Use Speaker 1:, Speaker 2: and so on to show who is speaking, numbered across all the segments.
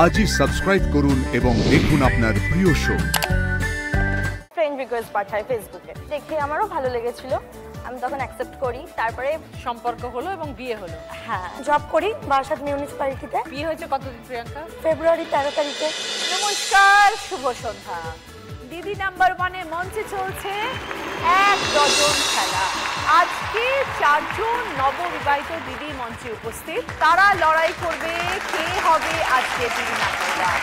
Speaker 1: আজই সাবস্ক্রাইব করুন এবং দেখুন আপনার প্রিয় শো।
Speaker 2: ফ্রেন্ড রিকোয়েস্ট পাঠায় ফেসবুকে, দেখে আমারও ভালো লেগেছিল। আমি তখন অ্যাকসেপ্ট করি, তারপরে
Speaker 3: সম্পর্ক হলো এবং বিয়ে হলো।
Speaker 2: হ্যাঁ, জব করি বারাসাত মিউনিসিপ্যালিটিতে।
Speaker 3: বিয়ে হয়েছে কতদিন প্রিয়াঙ্কা?
Speaker 2: ফেব্রুয়ারি 13 তারিখে।
Speaker 3: নমস্কার, শুভ সন্ধ্যা। দিদি নাম্বার 1-এ মঞ্চে চলছে 1 ডজন খেলা। আজকে 4 জন নববিবাহিত দিদি মঞ্চে উপস্থিত। তারা লড়াই করবে কে হবে আজকে দিদি নাম্বার 1।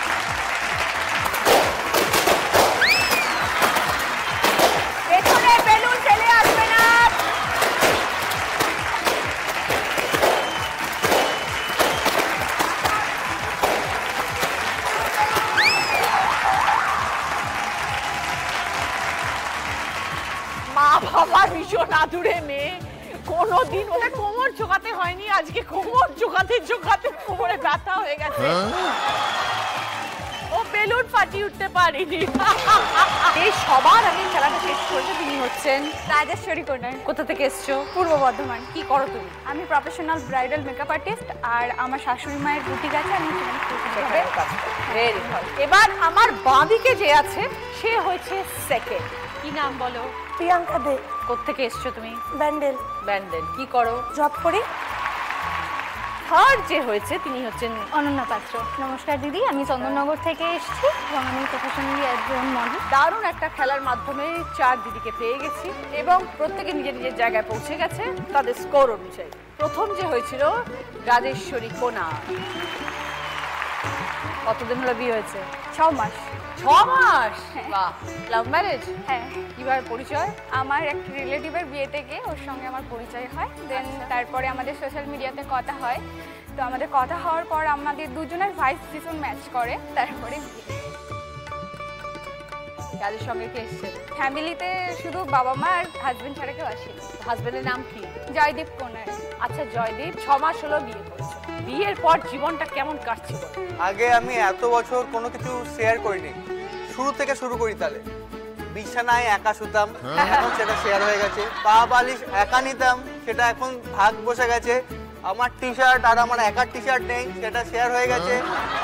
Speaker 3: পেছনে বেলুন ফেলে আসবে না। মা বাবার ভীষণ আদুরে মেয়ে, কোনোদিন ওটা কোমর ঝোঁকাতে হয়নি, আজকে কোমর ঝোঁকাতে ঝোঁকাতে কোমরে ব্যথা হয়ে গেছে। ও বেলুন ফাটিয়ে উঠতে পারিনি। এই সবার আগে খেলাটা শেষ করেছে তিনি হচ্ছেন
Speaker 2: রাজেশ্বরী কোনার।
Speaker 3: কোথা থেকে এসছো?
Speaker 2: পূর্ব বর্ধমান।
Speaker 3: কি করো তুমি?
Speaker 2: আমি প্রফেশনাল ব্রাইডাল মেকআপ আর্টিস্ট, আর আমার শাশুড়ি মায়ের বুটিক আছে, আমি সেখানে
Speaker 3: Very good. এবার আমার বাঁদিকে যে আছে সে হয়েছে সেকেন্ড। কি নাম বলো?
Speaker 2: প্রিয়াঙ্কা দে।
Speaker 3: কোত্থেকে এসছো তুমি?
Speaker 2: ব্যান্ডেল।
Speaker 3: ব্যান্ডেল। কি করো?
Speaker 2: জব করি।
Speaker 3: থার্ড যে হয়েছে তিনি হচ্ছেন
Speaker 2: অনন্যা পাত্র। নমস্কার দিদি, আমি চন্দননগর থেকে এসেছি এবং আমি প্রফেশনালি একজন মডেল।
Speaker 3: দারুণ একটা খেলার মাধ্যমে 4 দিদিকে পেয়ে গেছি এবং প্রত্যেকে নিজের নিজের জায়গায় পৌঁছে গেছে তাদের স্কোর অনুযায়ী। প্রথম যে হয়েছিল রাজেশ্বরী কোনা। কতদিন হলো বিয়ে হয়েছে?
Speaker 2: 6 মাস।
Speaker 3: 6 মাস? বাহ। Love marriage?
Speaker 2: হ্যাঁ।
Speaker 3: কিভাবে পরিচয়?
Speaker 2: আমার একটা রিলেটিভের বিয়ে থেকে ওর সঙ্গে আমার পরিচয় হয়, দেন তারপরে আমাদের সোশ্যাল মিডিয়াতে কথা হয়। তো আমাদের কথা হওয়ার পর আমাদের দুজনের ভাইস ভীষণ ম্যাচ করে, তারপরে
Speaker 3: কাজের সঙ্গে কে এসছে?
Speaker 2: ফ্যামিলিতে শুধু বাবা মা আর হাজবেন্ড ছাড়া কেউ আসেনি।
Speaker 3: হাজবেন্ডের নাম কি?
Speaker 2: জয়দীপ কোনার।
Speaker 3: আচ্ছা জয়দীপ, 6 মাস হলো বিয়ে করেছো। বিয়ের পর জীবনটা কেমন কাটছে?
Speaker 4: আগে আমি এত বছর কোনো কিছু শেয়ার করিনি, শুরু থেকে শুরু করি। তাহলে বিছানায় একা শুতাম, এখন সেটা শেয়ার হয়ে গেছে। পা বালিশ একা নিতাম, সেটা এখন ভাগ বসে গেছে। আমার টি শার্ট আর আমার একার টি শার্ট নেই, সেটা শেয়ার হয়ে গেছে।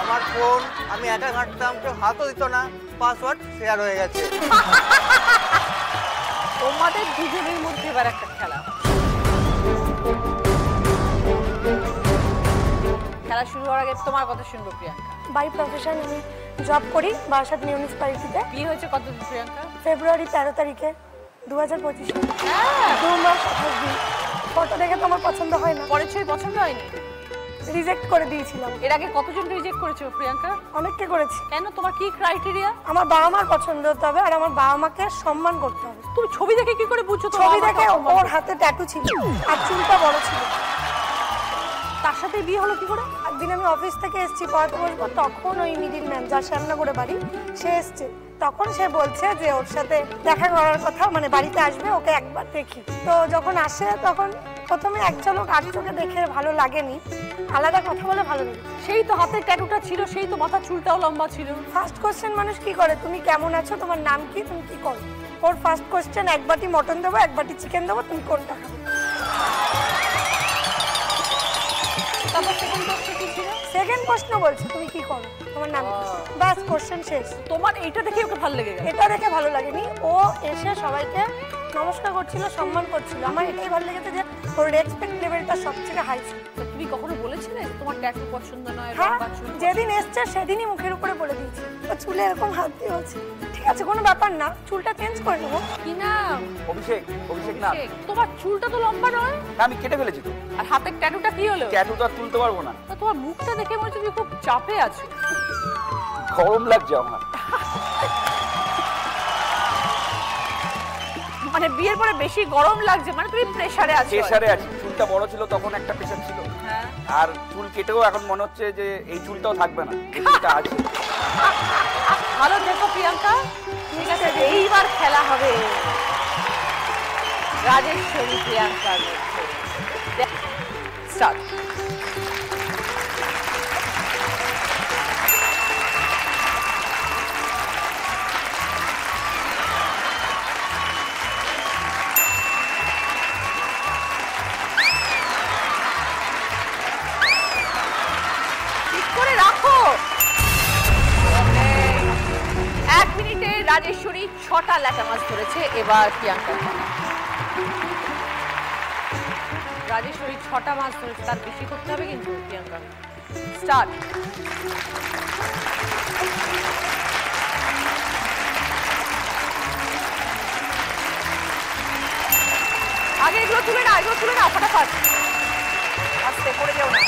Speaker 4: আমার ফোন আমি একা ঘাঁটতাম, কেউ হাতও দিত না, পাসওয়ার্ড শেয়ার হয়ে গেছে।
Speaker 3: তোমাদের দুজনের মধ্যে এবার একটা খেলা। খেলা শুরু হওয়ার আগে তোমার কথা শুনবো প্রিয়াঙ্কা।
Speaker 2: বাই প্রফেশন আমি জব করি বারাসাত মিউনিসিপ্যালিটিতে।
Speaker 3: বিয়ে হয়েছে কতদিন প্রিয়াঙ্কা?
Speaker 2: ফেব্রুয়ারি 13 তারিখে 2025। 2 মাস 28 দিন। ফটো দেখে তো আমার পছন্দ হয় না,
Speaker 3: পরিচয় পছন্দ হয়নি?
Speaker 2: রিজেক্ট করে দিয়েছিলাম।
Speaker 3: এর আগে কতজন রিজেক্ট করেছো প্রিয়াঙ্কা?
Speaker 2: অনেককে করেছি।
Speaker 3: কেন, তোমার কি ক্রাইটেরিয়া?
Speaker 2: আমার বাবা মার পছন্দ হতে হবে আর আমার বাবা মাকে সম্মান করতে হবে।
Speaker 3: তুমি ছবি দেখে কি করে বুঝছো?
Speaker 2: ছবি দেখে ওর হাতে ট্যাটু ছিল আর চুলটা বড় ছিল।
Speaker 3: তার সাথে বিয়ে হলো কি করে?
Speaker 2: একদিন আমি অফিস থেকে এসেছি, পড়াতে বসবো, তখন ওই মিডিল ম্যান যার শ্যামনগরে বাড়ি সে এসছে। তখন সে বলছে যে ওর সাথে দেখা করার কথা, মানে বাড়িতে আসবে, ওকে একবার দেখি। তো যখন আসে তখন প্রথমে এক ঝলক আর চোখে দেখে ভালো লাগেনি, আলাদা কথা বলে ভালো লেগেছে।
Speaker 3: সেই তো হাতের ট্যাটুটা ছিল, সেই তো মাথার চুলটাও লম্বা ছিল।
Speaker 2: ফার্স্ট কোশ্চেন মানুষ কি করে, তুমি কেমন আছো, তোমার নাম কি, তুমি কি করো? ওর ফার্স্ট কোশ্চেন, এক বাটি মটন দেবো, এক বাটি চিকেন দেবো, তুমি কোনটা খাবে?
Speaker 3: তারপর সেকেন্ড কোশ্চেন কি ছিল?
Speaker 2: সেকেন্ড প্রশ্ন বলছে তুমি কি করো, তোমার নাম কি? বাস, কোশ্চেন শেষ।
Speaker 3: তোমার এইটা দেখে ওকে ভালো লেগে গেল?
Speaker 2: এটা দেখে ভালো লাগেনি, ও এসে সবাইকে নমস্কার করছিল, সম্মান করছিল। আমার এটাই ভালো লেগেছে যে ওর রেসপেক্ট লেভেলটা সবথেকে হাই ছিল।
Speaker 3: তো তুমি কখনো বলেছিলে তোমার ট্যাটু পছন্দ নয়,
Speaker 2: হ্যাঁ,
Speaker 3: লম্বা চুল?
Speaker 2: যেদিন এসছে সেদিনই মুখের উপরে বলে দিয়েছি। ও চুলে এরকম হাত দিয়ে আছে, ঠিক আছে কোনো ব্যাপার না, চুলটা চেঞ্জ করে নেবো।
Speaker 3: কি নাম?
Speaker 5: অভিষেক। অভিষেক না,
Speaker 3: তোমার চুলটা তো লম্বা নয়।
Speaker 5: না আমি কেটে ফেলেছি তো।
Speaker 3: আর হাতের ট্যাটুটা কি হলো?
Speaker 5: ট্যাটু তো আর তুলতে পারবো না।
Speaker 3: তো তোমার মুখটা দেখে মনে হচ্ছে তুমি খুব চাপে আছো।
Speaker 5: গরম লাগছে আমার।
Speaker 3: মানে বিয়ের পরে বেশি গরম লাগছে, মানে তুমি প্রেসারে আছো?
Speaker 5: প্রেসারে আছি। চুলটা বড় ছিল তখন একটা প্রেসার ছিল,
Speaker 3: হ্যাঁ।
Speaker 5: আর চুল কেটেও এখন মনে হচ্ছে যে এই চুলটাও থাকবে না, এই চুলটা আছে।
Speaker 3: ভালো থেকো প্রিয়াঙ্কা। ঠিক আছে, এইবার খেলা হবে রাজেশ্বরী প্রিয়াঙ্কা। স্টার্ট। ঠিক করে রাখো। 6টা ল্যাটা মাছ ধরেছে। এবার প্রিয়াঙ্কা, রাজেশ্বরী 6টা মাছ ধরেছে, তার বেশি করতে হবে কিন্তু। প্রিয়াঙ্কা স্টার্ট। আগে এগুলো তুলে না, এগুলো তুলে না, ফটাফট আস্তে পড়ে যাও না।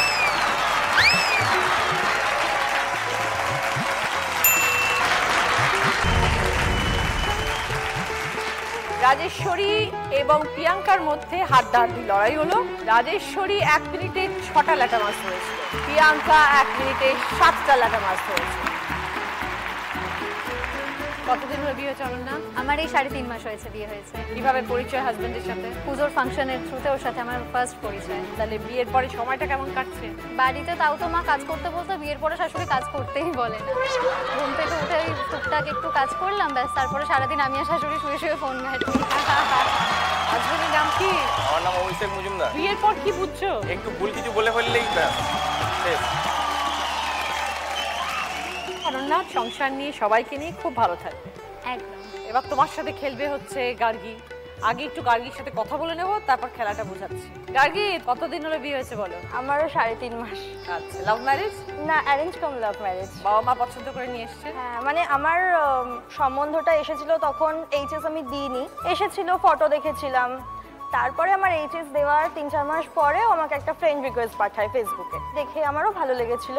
Speaker 3: রাজেশ্বরী এবং প্রিয়াঙ্কার মধ্যে হাড্ডাহাড্ডি লড়াই হলো। রাজেশ্বরী 1 মিনিটে 6টা ল্যাটা মাছ ধরেছে, প্রিয়াঙ্কা 1 মিনিটে 7টা ল্যাটা মাছ ধরেছে। কতদিন হলো বিয়ে হয়েছে অনন্যা?
Speaker 6: আমার এই 3.5 মাস হয়েছে বিয়ে হয়েছে।
Speaker 3: কিভাবে পরিচয় হাজবেন্ডের সাথে?
Speaker 6: পুজোর ফাংশনের থ্রুতে ওর সাথে আমার ফার্স্ট পরিচয়।
Speaker 3: তাহলে বিয়ের পরে সময়টা কেমন কাটছে?
Speaker 6: বাড়িতে তাও তো মা কাজ করতে বলতো, বিয়ের পরে শাশুড়ি কাজ করতেই বলে না। ঘুম থেকে উঠে ওই টুকটাক একটু কাজ করলাম, ব্যাস, তারপরে সারাদিন আমি আর শাশুড়ি শুয়ে শুয়ে ফোন ঘাঁটি।
Speaker 3: হাজবেন্ডের নাম কি?
Speaker 5: আমার নাম অভিষেক মজুমদার।
Speaker 3: বিয়ের পর কি বুঝছো?
Speaker 5: একটু ভুল কিছু বলে ফেললেই ব্যাস শেষ।
Speaker 3: অনন্যা সংসার নিয়ে সবাইকে নিয়ে খুব ভালো থাকবে।
Speaker 6: একদম।
Speaker 3: এবার তোমার সাথে খেলবে হচ্ছে গার্গী। আগে একটু গার্গীর সাথে কথা বলে নেবো, তারপর খেলাটা বোঝাচ্ছি। গার্গী, কতদিন হলো বিয়ে হয়েছে বলো?
Speaker 6: আমারও 3.5 মাস।
Speaker 3: আচ্ছা, লাভ ম্যারেজ?
Speaker 6: না, অ্যারেঞ্জ কাম লাভ ম্যারেজ।
Speaker 3: বাবা মা পছন্দ করে নিয়ে এসছে?
Speaker 6: হ্যাঁ, মানে আমার সম্বন্ধটা এসেছিল তখন এইচএস আমি দিইনি, এসেছিল ফটো দেখেছিলাম। তারপরে আমার এইচএস দেওয়ার 3-4 মাস পরে আমাকে একটা ফ্রেন্ড রিকোয়েস্ট পাঠায় ফেসবুকে, দেখে আমারও ভালো লেগেছিল,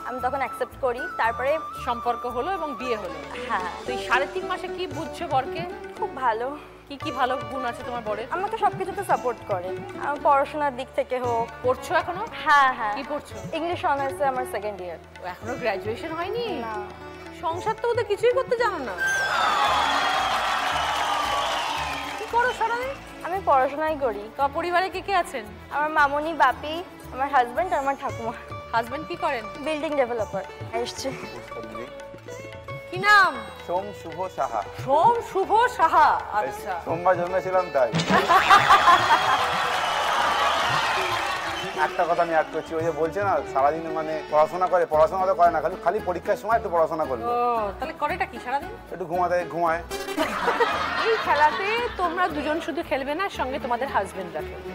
Speaker 6: আমি তখন অ্যাকসেপ্ট করি। তারপরে
Speaker 3: সম্পর্ক হলো এবং বিয়ে হলো।
Speaker 6: হ্যাঁ,
Speaker 3: তো এই 3.5 মাসে কি বুঝছো বরকে?
Speaker 6: খুব ভালো।
Speaker 3: কি কি ভালো গুণ আছে তোমার বরের?
Speaker 6: আমাকে সবকিছুতে সাপোর্ট করে, আমার পড়াশোনার দিক থেকে হোক।
Speaker 3: পড়ছো এখনো?
Speaker 6: হ্যাঁ হ্যাঁ।
Speaker 3: কি পড়ছো?
Speaker 6: ইংলিশ অনার্সে আমার 2nd ইয়ার।
Speaker 3: ও, এখনো গ্র্যাজুয়েশন হয়নি?
Speaker 6: না।
Speaker 3: সংসার তো ওদের কিছুই করতে জানো না। কি করো সারাদিন?
Speaker 6: আমি পড়াশোনাই করি।
Speaker 3: তোমার পরিবারে কে কে আছেন?
Speaker 6: আমার মামনি, বাপি, আমার হাজবেন্ড আর আমার ঠাকুমা।
Speaker 3: হাজবেন্ড কি করেন?
Speaker 6: Building developer. এসছে।
Speaker 3: কি নাম?
Speaker 7: সোম শুভ সাহা।
Speaker 3: সোম শুভ সাহা। আচ্ছা,
Speaker 7: সোমবার জন্মেছিলাম তাই। একটা কথা আমি অ্যাড করছি, ওই যে বলছে না সারাদিন মানে পড়াশোনা করে, পড়াশোনা তো করে না, খালি পরীক্ষার সময় একটু পড়াশোনা করবে,
Speaker 3: ও তাহলে করেটা কি সারাদিন?
Speaker 7: একটু ঘুমায়।
Speaker 3: এই খেলাতে তোমরা দুজন শুধু খেলবে না, সঙ্গে তোমাদের হাজবেন্ডরা খেলবে।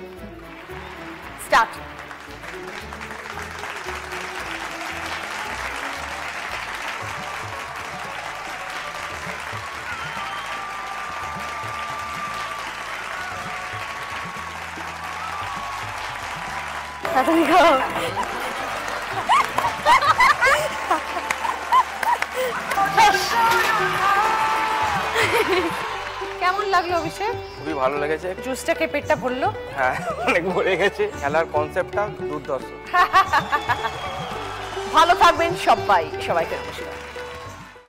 Speaker 3: স্টার্ট।
Speaker 6: তাড়াতাড়ি খাও।
Speaker 3: কেমন লাগলো অভিষেক?
Speaker 5: খুবই ভালো লেগেছে।
Speaker 3: জুসটাকে পেটটা ভরলো?
Speaker 5: হ্যাঁ, অনেক ভরে গেছে। খেলার কনসেপ্টটা দুর্ধর্ষ।
Speaker 3: ভালো থাকবেন সবাই, সবাইকে নমস্কার।